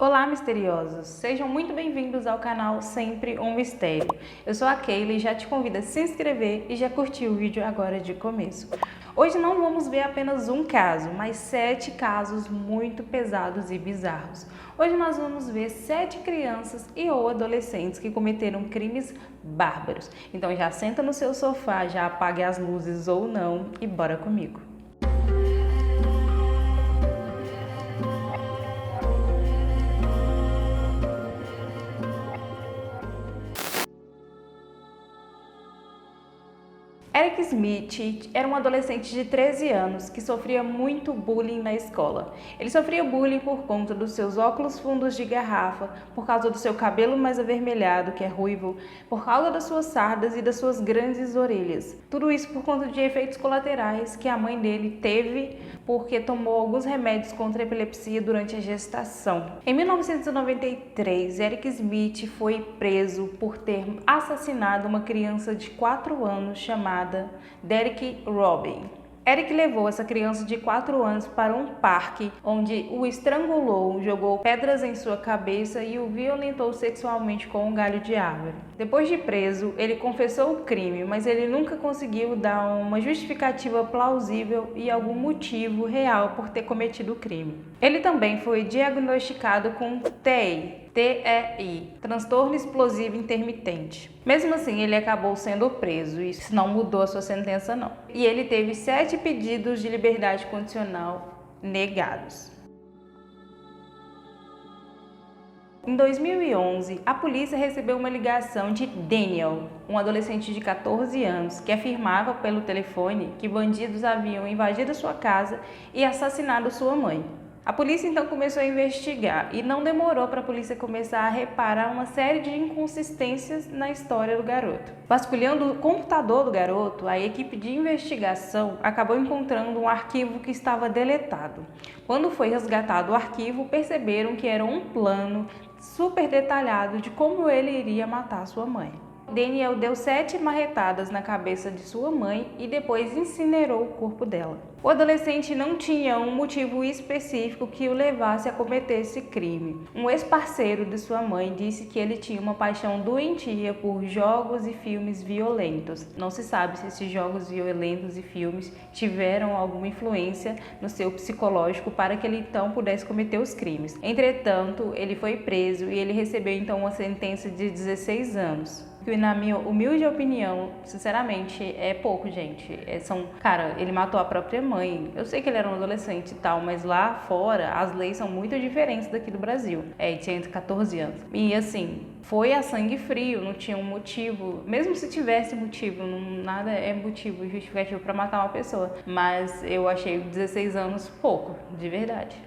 Olá, misteriosos! Sejam muito bem-vindos ao canal Sempre um Mistério. Eu sou a Keila e já te convido a se inscrever e já curtir o vídeo agora de começo. Hoje não vamos ver apenas um caso, mas 7 casos muito pesados e bizarros. Hoje nós vamos ver 7 crianças ou adolescentes que cometeram crimes bárbaros. Então já senta no seu sofá, já apague as luzes ou não e bora comigo! Eric Smith era um adolescente de 13 anos que sofria muito bullying na escola. Ele sofria bullying por conta dos seus óculos fundos de garrafa, por causa do seu cabelo mais avermelhado, que é ruivo, por causa das suas sardas e das suas grandes orelhas. Tudo isso por conta de efeitos colaterais que a mãe dele teve porque tomou alguns remédios contra a epilepsia durante a gestação. Em 1993, Eric Smith foi preso por ter assassinado uma criança de 4 anos chamada Derek Robin. Eric levou essa criança de 4 anos para um parque, onde o estrangulou, jogou pedras em sua cabeça e o violentou sexualmente com um galho de árvore. Depois de preso, ele confessou o crime, mas ele nunca conseguiu dar uma justificativa plausível e algum motivo real por ter cometido o crime. Ele também foi diagnosticado com TEI, transtorno explosivo intermitente. Mesmo assim, ele acabou sendo preso, e isso não mudou a sua sentença não. E ele teve 7 pedidos de liberdade condicional negados. Em 2011, a polícia recebeu uma ligação de Daniel, um adolescente de 14 anos, que afirmava pelo telefone que bandidos haviam invadido sua casa e assassinado sua mãe. A polícia então começou a investigar e não demorou para a polícia começar a reparar uma série de inconsistências na história do garoto. Vasculhando o computador do garoto, a equipe de investigação acabou encontrando um arquivo que estava deletado. Quando foi resgatado o arquivo, perceberam que era um plano super detalhado de como ele iria matar sua mãe. Daniel deu 7 marretadas na cabeça de sua mãe e depois incinerou o corpo dela. O adolescente não tinha um motivo específico que o levasse a cometer esse crime. Um ex-parceiro de sua mãe disse que ele tinha uma paixão doentia por jogos e filmes violentos. Não se sabe se esses jogos violentos e filmes tiveram alguma influência no seu psicológico para que ele então pudesse cometer os crimes. Entretanto, ele foi preso e ele recebeu então uma sentença de 16 anos. Que na minha humilde opinião, sinceramente, é pouco, gente. Cara, ele matou a própria mãe. Eu sei que ele era um adolescente e tal, mas lá fora as leis são muito diferentes daqui do Brasil. Ele tinha entre 14 anos. E assim, foi a sangue frio, não tinha um motivo. Mesmo se tivesse motivo, nada é motivo justificativo para matar uma pessoa. Mas eu achei 16 anos pouco, de verdade.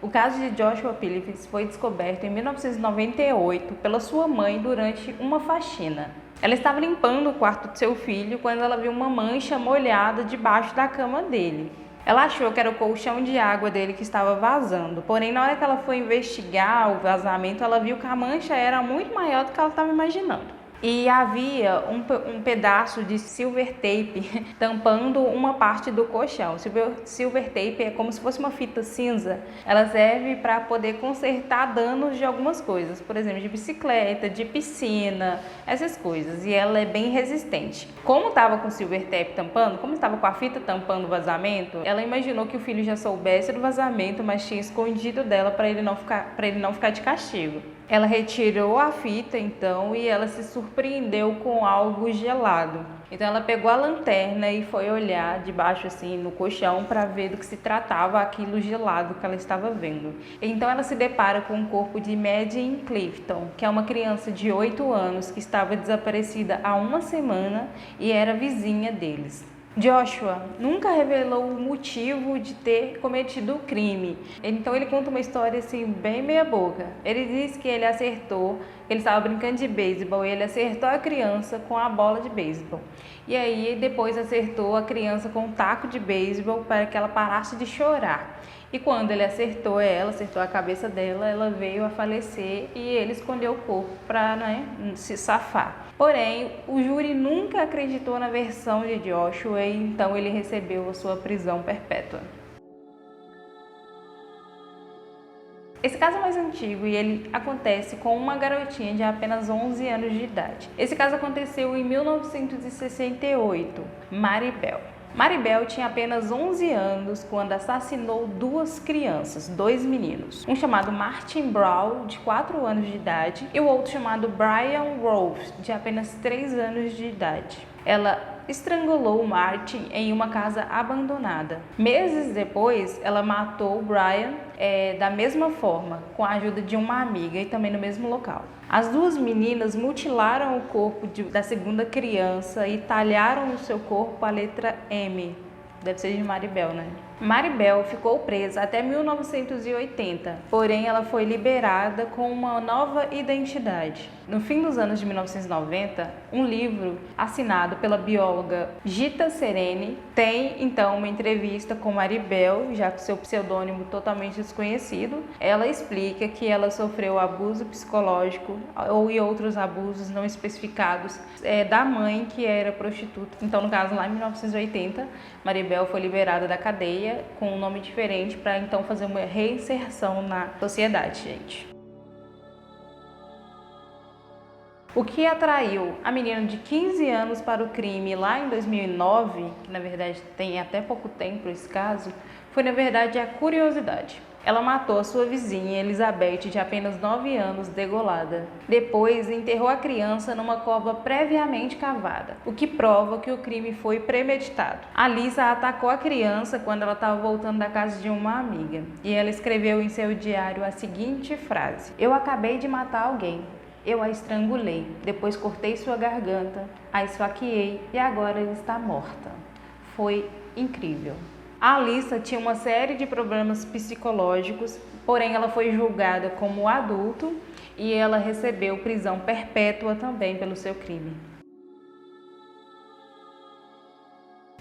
O caso de Joshua Phillips foi descoberto em 1998 pela sua mãe durante uma faxina. Ela estava limpando o quarto de seu filho quando ela viu uma mancha molhada debaixo da cama dele. Ela achou que era o colchão de água dele que estava vazando, porém na hora que ela foi investigar o vazamento, ela viu que a mancha era muito maior do que ela estava imaginando. E havia um pedaço de silver tape tampando uma parte do colchão. Silver tape é como se fosse uma fita cinza. Ela serve para poder consertar danos de algumas coisas, por exemplo, de bicicleta, de piscina, essas coisas. E ela é bem resistente. Como estava com silver tape tampando, como estava com a fita tampando o vazamento, ela imaginou que o filho já soubesse do vazamento, mas tinha escondido dela para ele não ficar de castigo. Ela retirou a fita então e ela se surpreendeu com algo gelado. Então ela pegou a lanterna e foi olhar debaixo assim no colchão para ver do que se tratava aquilo gelado que ela estava vendo. Então ela se depara com o corpo de Madeline Clifton, que é uma criança de 8 anos que estava desaparecida há uma semana e era vizinha deles. Joshua nunca revelou o motivo de ter cometido o crime. Então ele conta uma história assim bem meia boca. Ele diz que ele estava brincando de beisebol e ele acertou a criança com a bola de beisebol. E aí depois acertou a criança com um taco de beisebol para que ela parasse de chorar. E quando ele acertou a cabeça dela, ela veio a falecer e ele escondeu o corpo para se safar. Porém, o júri nunca acreditou na versão de Joshua e então ele recebeu a sua prisão perpétua. Esse caso é mais antigo e ele acontece com uma garotinha de apenas 11 anos de idade. Esse caso aconteceu em 1968, Maribel. Maribel tinha apenas 11 anos quando assassinou duas crianças, dois meninos. Um chamado Martin Brown, de 4 anos de idade, e o outro chamado Brian Rose, de apenas 3 anos de idade. Ela estrangulou Martin em uma casa abandonada. Meses depois, ela matou o Brian da mesma forma, com a ajuda de uma amiga e também no mesmo local. As duas meninas mutilaram o corpo da segunda criança e talharam o seu corpo a letra M. Deve ser de Maribel, né? Maribel ficou presa até 1980, porém ela foi liberada com uma nova identidade. No fim dos anos de 1990, um livro assinado pela bióloga Gita Sereni tem então uma entrevista com Maribel, já com seu pseudônimo totalmente desconhecido. Ela explica que ela sofreu abuso psicológico e outros abusos não especificados da mãe, que era prostituta. Então, no caso, lá em 1980, Maribel foi liberada da cadeia com um nome diferente para então fazer uma reinserção na sociedade, gente. O que atraiu a menina de 15 anos para o crime lá em 2009, que na verdade tem até pouco tempo esse caso, foi na verdade a curiosidade. Ela matou a sua vizinha, Elizabeth, de apenas 9 anos, degolada. Depois, enterrou a criança numa cova previamente cavada, o que prova que o crime foi premeditado. A Lisa atacou a criança quando ela estava voltando da casa de uma amiga, e ela escreveu em seu diário a seguinte frase: "Eu acabei de matar alguém. Eu a estrangulei, depois cortei sua garganta, a esfaqueei e agora ela está morta." Foi incrível. A Alissa tinha uma série de problemas psicológicos, porém ela foi julgada como adulto e ela recebeu prisão perpétua também pelo seu crime.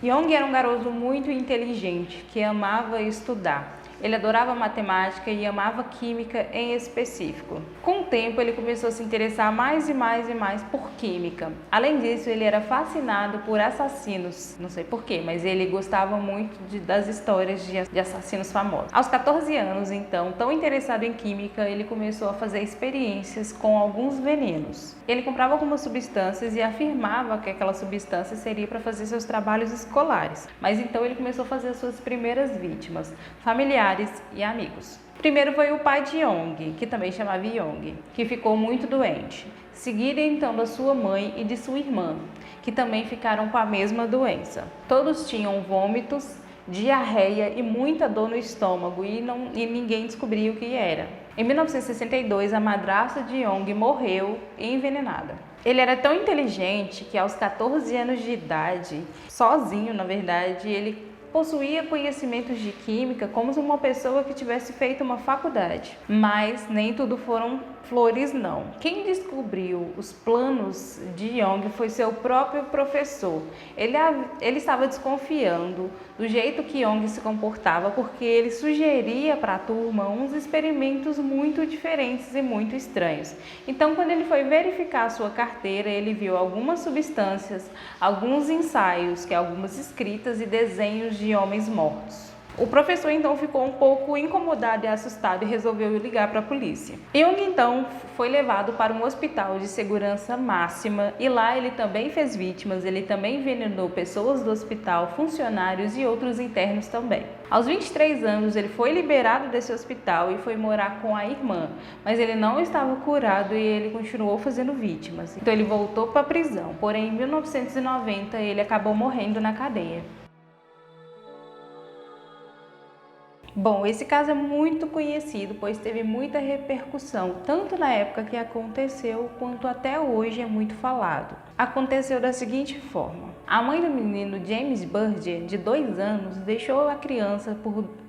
Young era um garoto muito inteligente, que amava estudar. Ele adorava matemática e amava química em específico. Com o tempo, ele começou a se interessar mais e mais por química. Além disso, ele era fascinado por assassinos. Não sei porquê, mas ele gostava muito das histórias de assassinos famosos. Aos 14 anos, então, tão interessado em química, ele começou a fazer experiências com alguns venenos. Ele comprava algumas substâncias e afirmava que aquela substância seria para fazer seus trabalhos escolares. Mas então ele começou a fazer as suas primeiras vítimas, familiares e amigos. Primeiro foi o pai de Young, que também chamava Young, que ficou muito doente. Seguida então da sua mãe e de sua irmã, que também ficaram com a mesma doença. Todos tinham vômitos, diarreia e muita dor no estômago e ninguém descobriu o que era. Em 1962, a madrasta de Young morreu envenenada. Ele era tão inteligente que aos 14 anos de idade, sozinho na verdade, ele possuía conhecimentos de química como uma pessoa que tivesse feito uma faculdade. Mas nem tudo foram flores, não. Quem descobriu os planos de Young foi seu próprio professor. Ele estava desconfiando do jeito que Young se comportava, porque ele sugeria para a turma uns experimentos muito diferentes e muito estranhos. Então, quando ele foi verificar a sua carteira, ele viu algumas substâncias, alguns ensaios, algumas escritas e desenhos de homens mortos. O professor então ficou um pouco incomodado e assustado e resolveu ligar para a polícia. Young então foi levado para um hospital de segurança máxima e lá ele também fez vítimas, ele também envenenou pessoas do hospital, funcionários e outros internos também. Aos 23 anos ele foi liberado desse hospital e foi morar com a irmã, mas ele não estava curado e ele continuou fazendo vítimas. Então ele voltou para a prisão, porém em 1990 ele acabou morrendo na cadeia. Bom, esse caso é muito conhecido, pois teve muita repercussão, tanto na época que aconteceu, quanto até hoje é muito falado. Aconteceu da seguinte forma: a mãe do menino James Byrd, de 2 anos, deixou a criança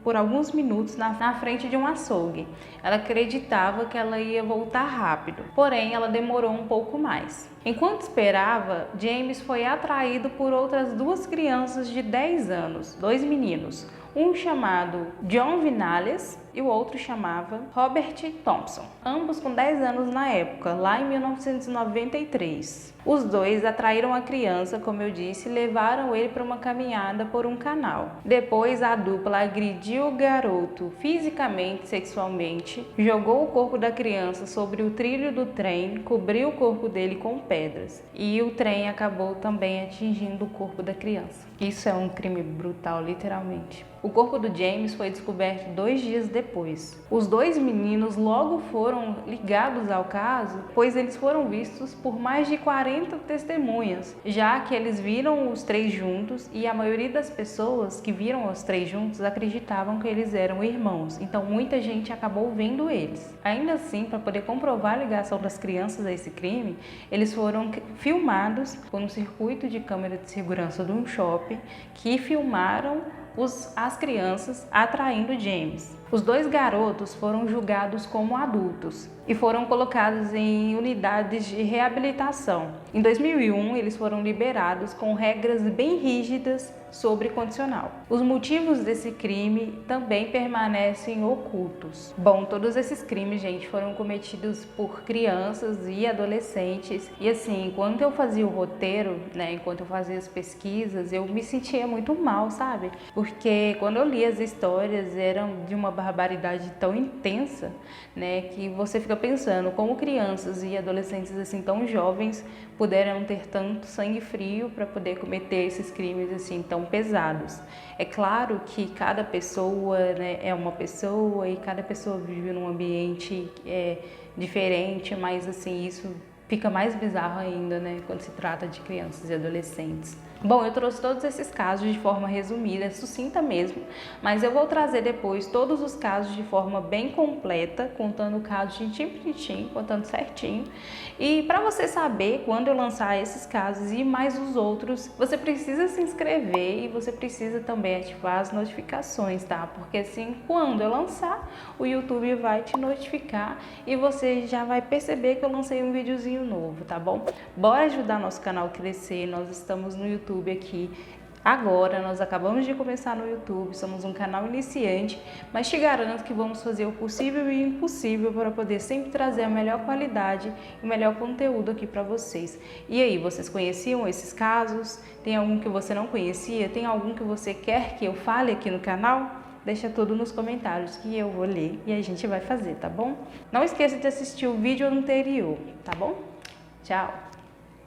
por alguns minutos na frente de um açougue. Ela acreditava que ela ia voltar rápido, porém ela demorou um pouco mais. Enquanto esperava, James foi atraído por outras 2 crianças de 10 anos, 2 meninos. Um chamado John Vinales e o outro chamava Robert Thompson, ambos com 10 anos na época, lá em 1993. Os dois atraíram a criança, como eu disse, e levaram ele para uma caminhada por um canal. Depois, a dupla agrediu o garoto fisicamente, sexualmente, jogou o corpo da criança sobre o trilho do trem, cobriu o corpo dele com pedras e o trem acabou também atingindo o corpo da criança. Isso é um crime brutal, literalmente. O corpo do James foi descoberto 2 dias depois. Os dois meninos logo foram ligados ao caso, pois eles foram vistos por mais de 40 testemunhas, já que eles viram os 3 juntos e a maioria das pessoas que viram os 3 juntos acreditavam que eles eram irmãos, então muita gente acabou vendo eles. Ainda assim, para poder comprovar a ligação das crianças a esse crime, eles foram filmados por um circuito de câmera de segurança de um shopping que filmaram as crianças atraindo James. Os 2 garotos foram julgados como adultos e foram colocados em unidades de reabilitação. Em 2001, eles foram liberados com regras bem rígidas sobre condicional. Os motivos desse crime também permanecem ocultos. Bom, todos esses crimes, gente, foram cometidos por crianças e adolescentes. E assim, enquanto eu fazia o roteiro, enquanto eu fazia as pesquisas, eu me sentia muito mal, sabe? Porque quando eu li as histórias, eram de uma barbaridade tão intensa, que você fica pensando como crianças e adolescentes assim tão jovens puderam ter tanto sangue frio para poder cometer esses crimes assim tão pesados. É claro que cada pessoa é uma pessoa e cada pessoa vive num ambiente diferente, mas assim, isso fica mais bizarro ainda, quando se trata de crianças e adolescentes. Bom, eu trouxe todos esses casos de forma resumida, sucinta mesmo, mas eu vou trazer depois todos os casos de forma bem completa, contando o caso tintim por tintim, contando certinho. E para você saber quando eu lançar esses casos e mais os outros, você precisa se inscrever e você precisa também ativar as notificações, tá? Porque assim, quando eu lançar, o YouTube vai te notificar e você já vai perceber que eu lancei um videozinho novo, tá bom? Bora ajudar nosso canal a crescer, nós estamos no YouTube aqui agora, nós acabamos de começar no YouTube, somos um canal iniciante, mas te garanto que vamos fazer o possível e o impossível para poder sempre trazer a melhor qualidade e o melhor conteúdo aqui para vocês. E aí, vocês conheciam esses casos? Tem algum que você não conhecia? Tem algum que você quer que eu fale aqui no canal? Deixa tudo nos comentários que eu vou ler e a gente vai fazer, tá bom? Não esqueça de assistir o vídeo anterior, tá bom? Tchau!